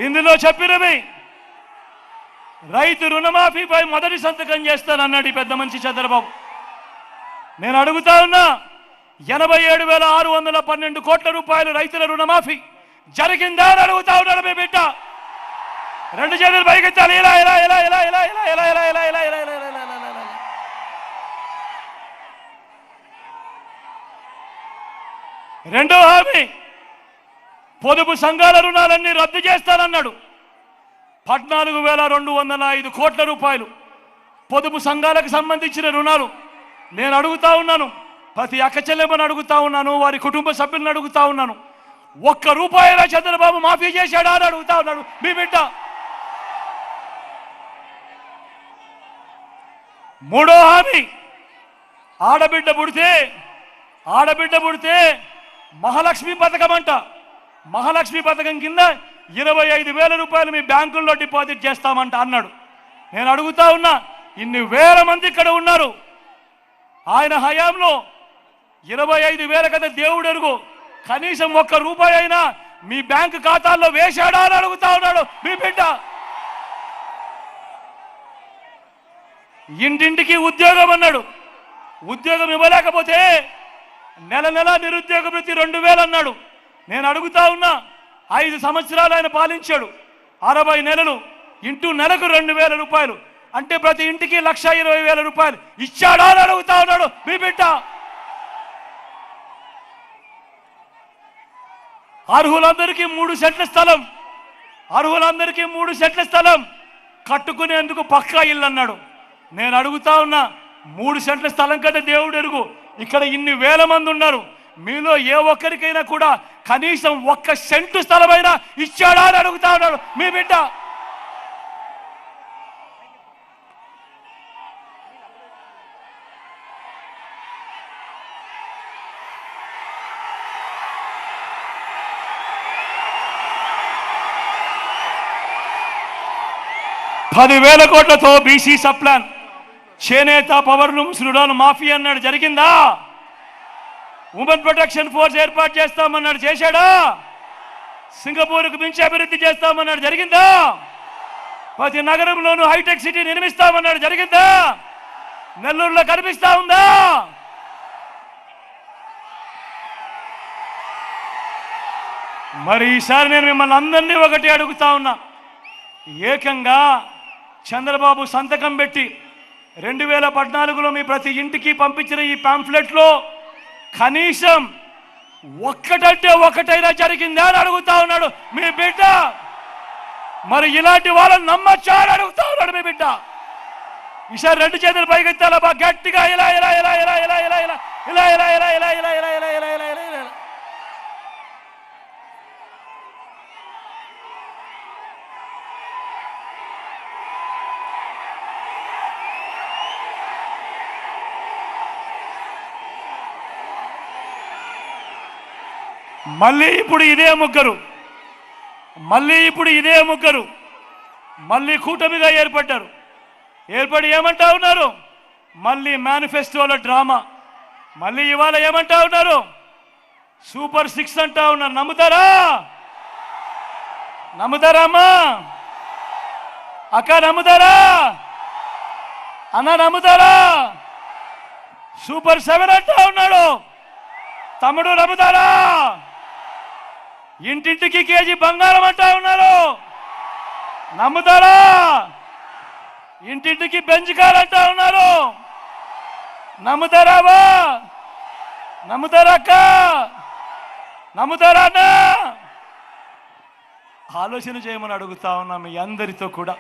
ఇందులో చెప్పినవి రైతు రుణమాఫీపై మొదటి సంతకం చేస్తానన్నాడు ఈ పెద్ద మనిషి చంద్రబాబు. నేను అడుగుతా ఉన్నా, 87,612 కోట్ల రూపాయలు రైతుల రుణమాఫీ జరిగిందా అని అడుగుతా ఉన్నాడు మీ బిడ్డ. రెండు చేతులు పైకెత్తాలి. ఇలా ఇలా ఇలా ఇలా ఇలా ఇలా ఇలా ఇలా ఇలా ఇలా ఇలా ఇలా ఇలా ఇలా. రెండో హామీ, పొదుపు సంఘాల రుణాలన్నీ రద్దు చేస్తానన్నాడు. 14,205 కోట్ల రూపాయలు పొదుపు సంఘాలకు సంబంధించిన రుణాలు. నేను అడుగుతా ఉన్నాను, ప్రతి అక్క చెల్లెమ్మని అడుగుతా ఉన్నాను, వారి కుటుంబ సభ్యులను అడుగుతా ఉన్నాను, ఒక్క రూపాయిలా చంద్రబాబు మాఫీ చేశాడా అని అడుగుతా ఉన్నాడు మీ బిడ్డ. మూడో హామీ, ఆడబిడ్డ పుడితే మహాలక్ష్మి పథకం అంట. మహాలక్ష్మి పథకం కింద 25,000 రూపాయలు మీ బ్యాంకుల్లో డిపాజిట్ చేస్తామంట అన్నాడు. నేను అడుగుతా ఉన్నా, ఇన్ని వేల మంది ఇక్కడ ఉన్నారు, ఆయన హయాంలో 25,000 కదా దేవుడు ఎరుగు, కనీసం ఒక్క రూపాయి అయినా మీ బ్యాంకు ఖాతాల్లో వేశాడా అని అడుగుతా ఉన్నాడు మీ బిడ్డ. ఇంటింటికి ఉద్యోగం అన్నాడు. ఉద్యోగం ఇవ్వలేకపోతే నెల నెల నిరుద్యోగ వృత్తి 2,000 అన్నాడు. నేను అడుగుతా ఉన్నా, 5 సంవత్సరాలు ఆయన పాలించాడు, 60 నెలలు ఇంటూ నెలకు 2,000 రూపాయలు అంటే ప్రతి ఇంటికి 1,20,000 రూపాయలు ఇచ్చాడా అని అడుగుతా ఉన్నాడు మీ బిడ్డ. అర్హులందరికీ 3 సెంట్ల స్థలం, అర్హులందరికీ 3 సెంట్ల స్థలం కట్టుకునేందుకు పక్కా ఇల్లు అన్నాడు. నేను అడుగుతా ఉన్నా, 3 సెంట్ల స్థలం కంటే దేవుడు ఎరుగు, ఇక్కడ ఇన్ని వేల మంది ఉన్నారు, మీలో ఏ ఒక్కరికైనా కూడా కనీసం 1 సెంటు స్థలమైనా ఇచ్చాడా అని అడుగుతా ఉన్నాడు మీ బిడ్డ. $10,000 కోట్లతో బీసీ సప్లాన్, చేనేత, పవర్ లూమ్స్ రుణాలు మాఫీ అన్నాడు, జరిగిందా? ఉమెన్ ప్రొటెక్షన్ ఫోర్స్ ఏర్పాటు చేస్తామన్నాడు, చేశాడా? సింగపూర్కు మించి అభివృద్ధి చేస్తామన్నాడు, జరిగిందా? ప్రతి నగరంలోనూ హైటెక్ సిటీ నిర్మిస్తామన్నాడు, జరిగిందా? నెల్లూరులో కనిపిస్తా ఉందా? మరి ఈసారి నేను మిమ్మల్ని అందరినీ ఒకటి అడుగుతా ఉన్నా, ఏకంగా చంద్రబాబు సంతకం పెట్టి 2014లో మీ ప్రతి ఇంటికి పంపించిన ఈ పాంఫ్లెట్లో కనీసం ఒక్కటంటే ఒకటైనా జరిగిందా అని అడుగుతా ఉన్నాడు మీ బిడ్డ. మరి ఇలాంటి వాళ్ళని నమ్మచ్చా అని అడుగుతా ఉన్నాడు మీ బిడ్డ. ఈసారి 2 చేతులు పైకెత్తాలా బాగా గట్టిగా, ఇలా ఇలా ఇలా ఇలా ఇలా ఇలా ఇలా ఇలా ఇలా ఇలా ఇలా ఇలా ఇలా ఇలా ఇలా ఇలా ఇలా ఇలా. మళ్ళీ ఇప్పుడు ఇదే ముగ్గురు మళ్ళీ కూటమిగా ఏర్పడ్డారు. ఏర్పడి ఏమంటా ఉన్నారు? మళ్ళీ మేనిఫెస్టోలో డ్రామా. మళ్ళీ ఇవాళ ఏమంటా ఉన్నారు? సూపర్ 6 అంటా ఉన్నారు. నమ్ముతారా అమ్మా? అక్క నమ్ముతారా? అన్న నమ్ముతారా? సూపర్ 7 అంటా ఉన్నాడు. తమ్ముడు నమ్ముతారా? ఇంటింటికి కేజీ బంగారం అంటా ఉన్నారు, నమ్ముతారా? ఇంటింటికి బెంచ్ కార్ అంటా ఉన్నారు, నమ్ముతారా? నమ్ముతారా అక్క? నమ్ముతారా అన్న? ఆలోచన చేయమని అడుగుతా ఉన్నా మీ అందరితో కూడా.